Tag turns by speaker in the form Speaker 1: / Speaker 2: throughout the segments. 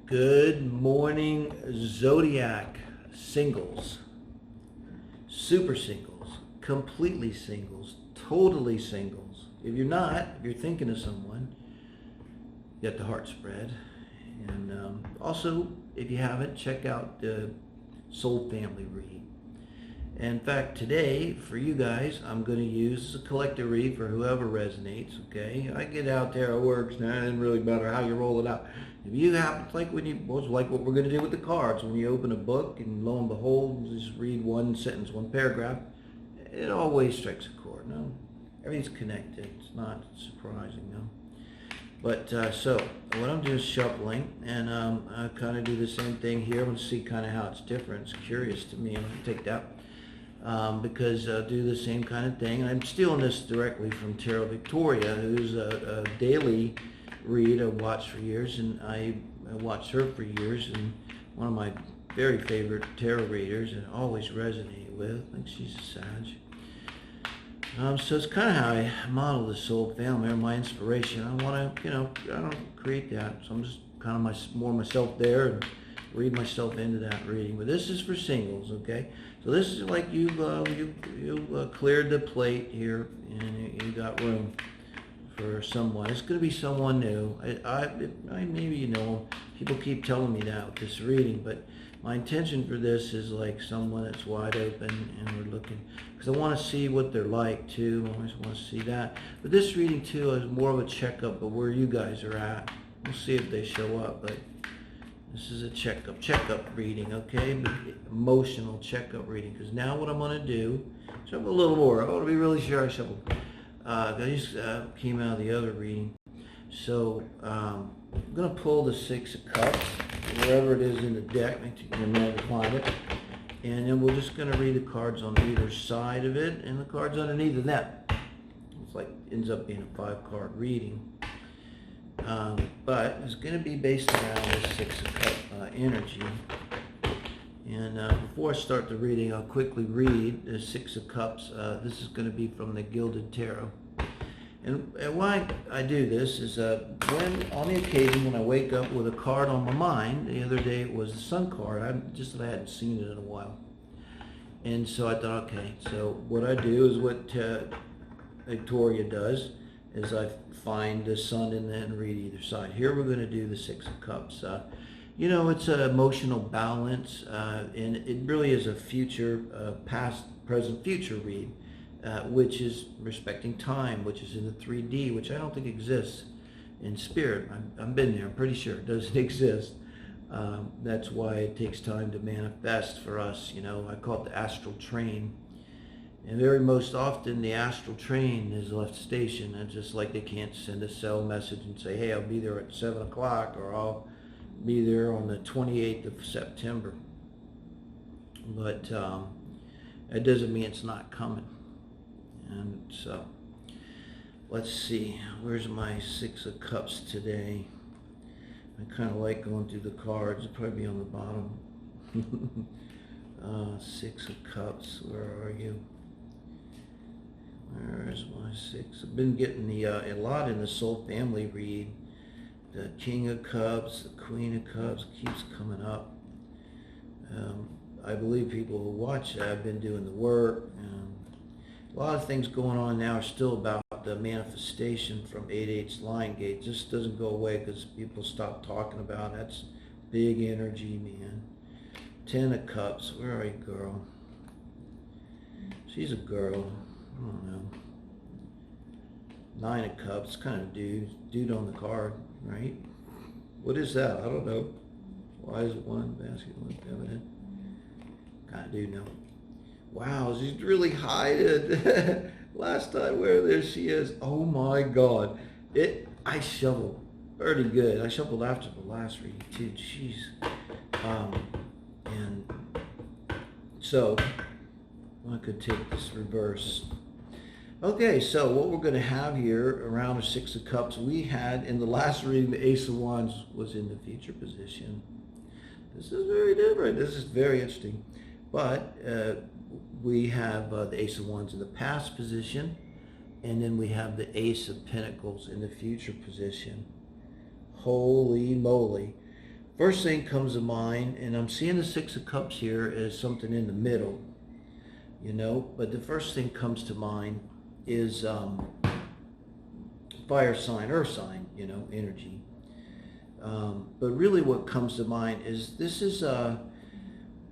Speaker 1: Good morning, Zodiac singles, super singles, completely singles, totally singles. If you're not, if you're thinking of someone, you got the heart spread. And also, if you haven't, check out the Soul Family read. In fact, today, for you guys, I'm going to use a collector read for whoever resonates, okay? I get out there, it works, now it doesn't really matter how you roll it out. If you happen, like like what we're going to do with the cards, when you open a book and lo and behold, just read one sentence, one paragraph, it always strikes a chord, no? Everything's connected, it's not surprising, no? But so, what I'm doing is shuffling, and I kind of do the same thing here. I'm going to see kind of how it's different. It's curious to me. I'm going to take that. Because I do the same kind of thing. And I'm stealing this directly from Tarot Victoria, who's a daily read I've watched for years, and I watched her for years, and one of my very favorite tarot readers, and always resonate with. I think she's a Sag. So it's kind of how I model the Soul Family, or my inspiration. I want to, I don't create that, so I'm just kind of more myself there, and read myself into that reading. But this is for singles, okay? So this is like you cleared the plate here, and you got room for someone. It's going to be someone new. I maybe you know, people keep telling me that with this reading, but my intention for this is like someone that's wide open, and we're looking, because I want to see what they're like too. I always want to see that. But this reading too is more of a checkup of where you guys are at. We'll see if they show up, but this is a checkup reading, okay? But emotional checkup reading. Because now what I'm going to do, shuffle a little more. I want to be really sure I shuffle. I just came out of the other reading. So I'm going to pull the Six of Cups, wherever it is in the deck. You can remember to find it. And then we're just going to read the cards on either side of it and the cards underneath of that. It's like, ends up being a 5-card reading. But it's going to be based around the Six of Cups energy. And before I start the reading, I'll quickly read the Six of Cups. This is going to be from the Gilded Tarot. And why I do this is when, on the occasion when I wake up with a card on my mind, the other day it was the Sun card. I hadn't seen it in a while. And so I thought, okay, so what I do is what Victoria does, is I find the Sun and read either side. Here we're going to do the Six of Cups. It's an emotional balance, and it really is a future, past, present, future read, which is respecting time, which is in the 3D, which I don't think exists in spirit. I've been there. I'm pretty sure it doesn't exist. That's why it takes time to manifest for us. I call it the astral train. And very most often the astral train is left station, and just like they can't send a cell message and say, hey, I'll be there at 7 o'clock, or I'll be there on the 28th of September. But that doesn't mean it's not coming. And so, let's see, where's my Six of Cups today? I kind of like going through the cards. It'll probably be on the bottom. Six of Cups, where are you? Where's my Six? I've been getting a lot in the Soul Family read. The King of Cups, the Queen of Cups keeps coming up. I believe people who watch that have been doing the work. A lot of things going on now are still about the manifestation from 8/8 line gate. This doesn't go away because people stop talking about it. That's big energy, man. 10 of Cups, where are you, girl? She's a girl. I don't know. 9 of Cups, kind of dude on the card, right? What is that? I don't know. Why is it one masculine, feminine? Kind of do know. Wow, she's really hiding. Last time, there she is. Oh my God. I shuffled pretty good. I shuffled after the last reading too. Jeez. And so I could take this reverse. Okay, so what we're going to have here around the Six of Cups, we had in the last reading, the Ace of Wands was in the future position. This is very different. This is very interesting. But we have the Ace of Wands in the past position, and then we have the Ace of Pentacles in the future position. Holy moly. First thing comes to mind, and I'm seeing the Six of Cups here as something in the middle, you know, but the first thing comes to mind is fire sign, earth sign, you know, energy. But really what comes to mind is this is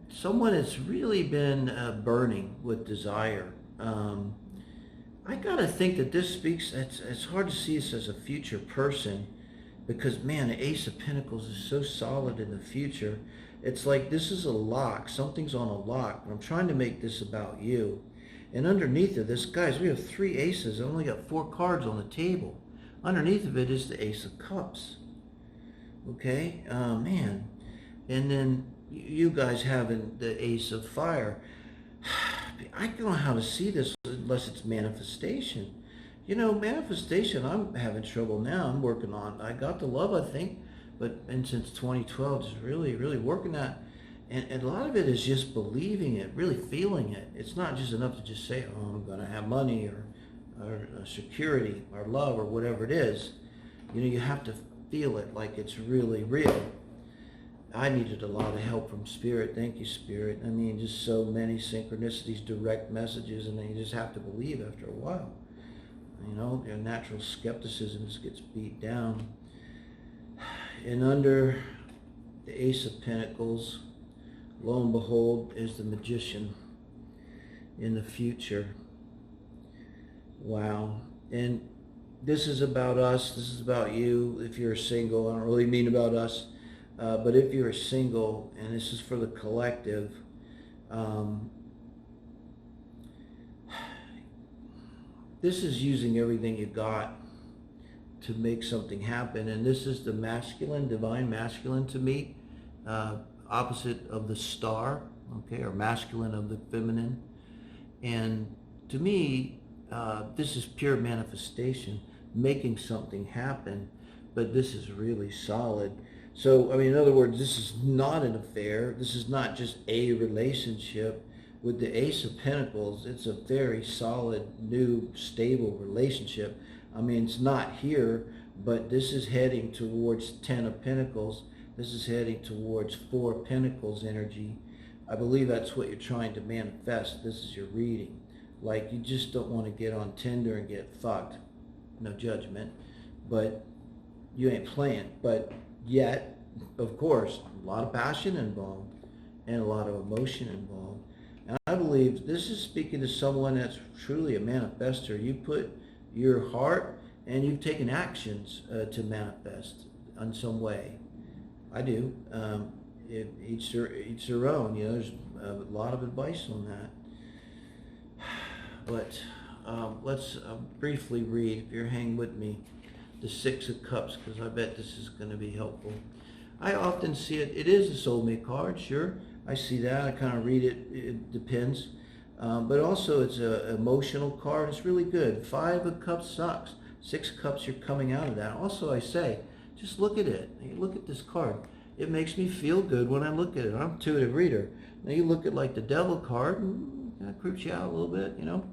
Speaker 1: someone that's really been burning with desire. I gotta think that this speaks, it's hard to see this as a future person, because man, the Ace of Pentacles is so solid in the future. It's like this is a lock, something's on a lock, but I'm trying to make this about you. And underneath of this, guys, we have 3 aces. I only got 4 cards on the table. Underneath of it is the Ace of Cups. Okay, man. And then you guys having the Ace of Fire. I don't know how to see this unless it's manifestation. You know, manifestation, I'm having trouble now. I'm working on, I got the love, I think, and since 2012, just really, really working at. And a lot of it is just believing it, really feeling it. It's not just enough to just say, oh, I'm going to have money or security or love or whatever it is. You know, you have to feel it like it's really real. I needed a lot of help from Spirit. Thank you, Spirit. I mean, just so many synchronicities, direct messages, and then you just have to believe after a while. You know, your natural skepticism just gets beat down. And under the Ace of Pentacles, lo and behold, is the Magician in the future. Wow. And this is about us. This is about you. If you're single, I don't really mean about us. But if you're single, and this is for the collective, this is using everything you got to make something happen. And this is the masculine, divine masculine to me, opposite of the star, okay, or masculine of the feminine. And to me, this is pure manifestation, making something happen, but this is really solid. So, I mean, in other words, this is not an affair. This is not just a relationship. With the Ace of Pentacles, it's a very solid, new, stable relationship. I mean, it's not here, but this is heading towards 10 of Pentacles. This is heading towards 4 of Pentacles energy. I believe that's what you're trying to manifest. This is your reading. Like, you just don't want to get on Tinder and get fucked. No judgment. But you ain't playing. But yet, of course, a lot of passion involved and a lot of emotion involved. And I believe this is speaking to someone that's truly a manifester. You put your heart and you've taken actions to manifest in some way. I do. Each their own. You know, there's a lot of advice on that. But let's briefly read, if you're hanging with me, the Six of Cups, because I bet this is going to be helpful. I often see it. It is a soulmate card, sure. I see that. I kind of read it. It depends. But also it's an emotional card. It's really good. 5 of Cups sucks. 6 of Cups, you're coming out of that. Also, I say, just look at it. You look at this card. It makes me feel good when I look at it. I'm a intuitive reader. Now you look at like the Devil card, and that creeps you out a little bit, you know.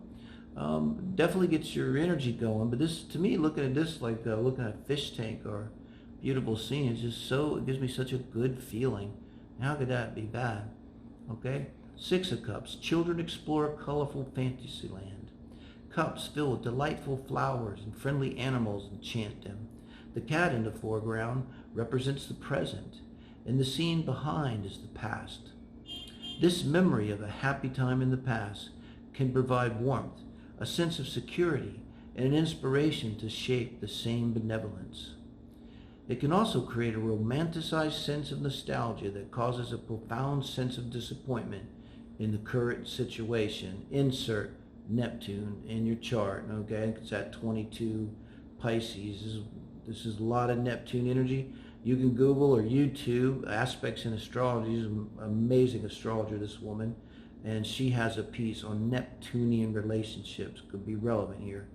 Speaker 1: Definitely gets your energy going. But this, to me, looking at this like looking at a fish tank or beautiful scene, it's just so, it gives me such a good feeling. How could that be bad? Okay? 6 of Cups. Children explore a colorful fantasy land. Cups filled with delightful flowers and friendly animals enchant them. The cat in the foreground represents the present, and the scene behind is the past. This memory of a happy time in the past can provide warmth, a sense of security, and an inspiration to shape the same benevolence. It can also create a romanticized sense of nostalgia that causes a profound sense of disappointment in the current situation. Insert Neptune in your chart, okay? It's at 22 Pisces. This is a lot of Neptune energy. You can Google or YouTube Aspects in Astrology. She's an amazing astrologer, this woman. And she has a piece on Neptunian relationships. Could be relevant here.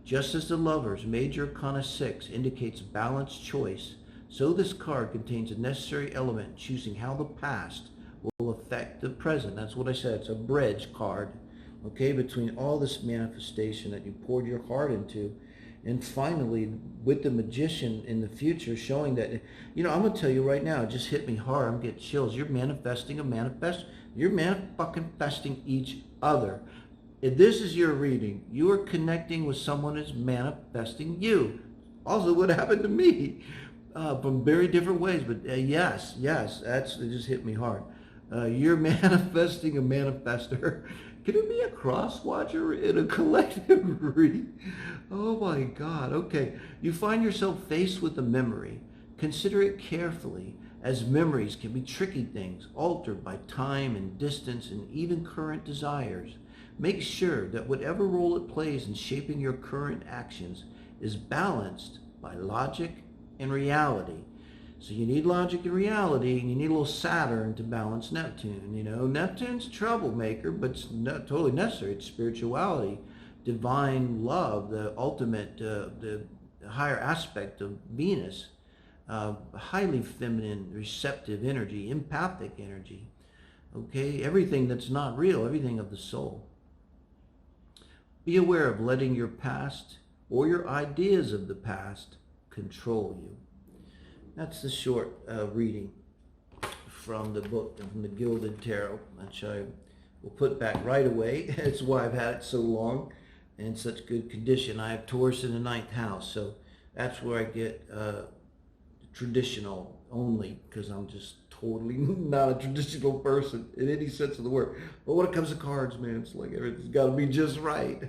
Speaker 1: Just as the Lovers, Major Arcana 6, indicates a balanced choice, so this card contains a necessary element choosing how the past will affect the present. That's what I said. It's a bridge card, okay, between all this manifestation that you poured your heart into. And finally, with the magician in the future showing that, I'm going to tell you right now, it just hit me hard. I'm getting chills. You're manifesting a manifest. You're manifesting each other. If this is your reading, you are connecting with someone who's manifesting you. Also, what happened to me from very different ways. But yes, it just hit me hard. You're manifesting a manifester. Can it be a cross watcher in a collective reading? Oh my God. Okay. You find yourself faced with a memory. Consider it carefully, as memories can be tricky things, altered by time and distance and even current desires. Make sure that whatever role it plays in shaping your current actions is balanced by logic and reality. So you need logic and reality, and you need a little Saturn to balance Neptune. Neptune's a troublemaker, but it's not totally necessary. It's spirituality, divine love, the ultimate, the higher aspect of Venus, highly feminine, receptive energy, empathic energy. Okay, everything that's not real, everything of the soul. Be aware of letting your past or your ideas of the past control you. That's the short reading from the book, from the Gilded Tarot, which I will put back right away. That's why I've had it so long and in such good condition. I have Taurus in the 9th house, so that's where I get traditional only, because I'm just totally not a traditional person in any sense of the word. But when it comes to cards, man, it's like everything's got to be just right.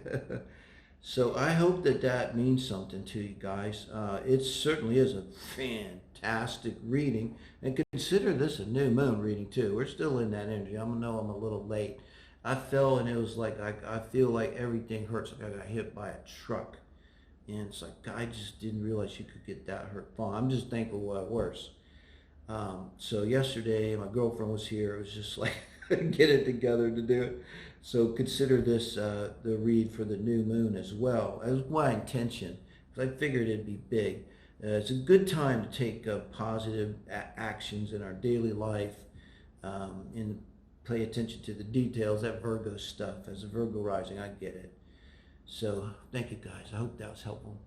Speaker 1: So I hope that means something to you guys. It certainly is a fantastic reading. And consider this a new moon reading too. We're still in that energy. I know I'm a little late. I fell and it was like, I feel like everything hurts. Like I got hit by a truck. And it's like, I just didn't realize you could get that hurt. I'm just thankful it wasn't worse. So yesterday, my girlfriend was here. It was just like, get it together to do it. So consider this the read for the new moon as well. That was my intention, because I figured it'd be big. It's a good time to take positive actions in our daily life and pay attention to the details, that Virgo stuff. As a Virgo rising, I get it. So thank you guys. I hope that was helpful.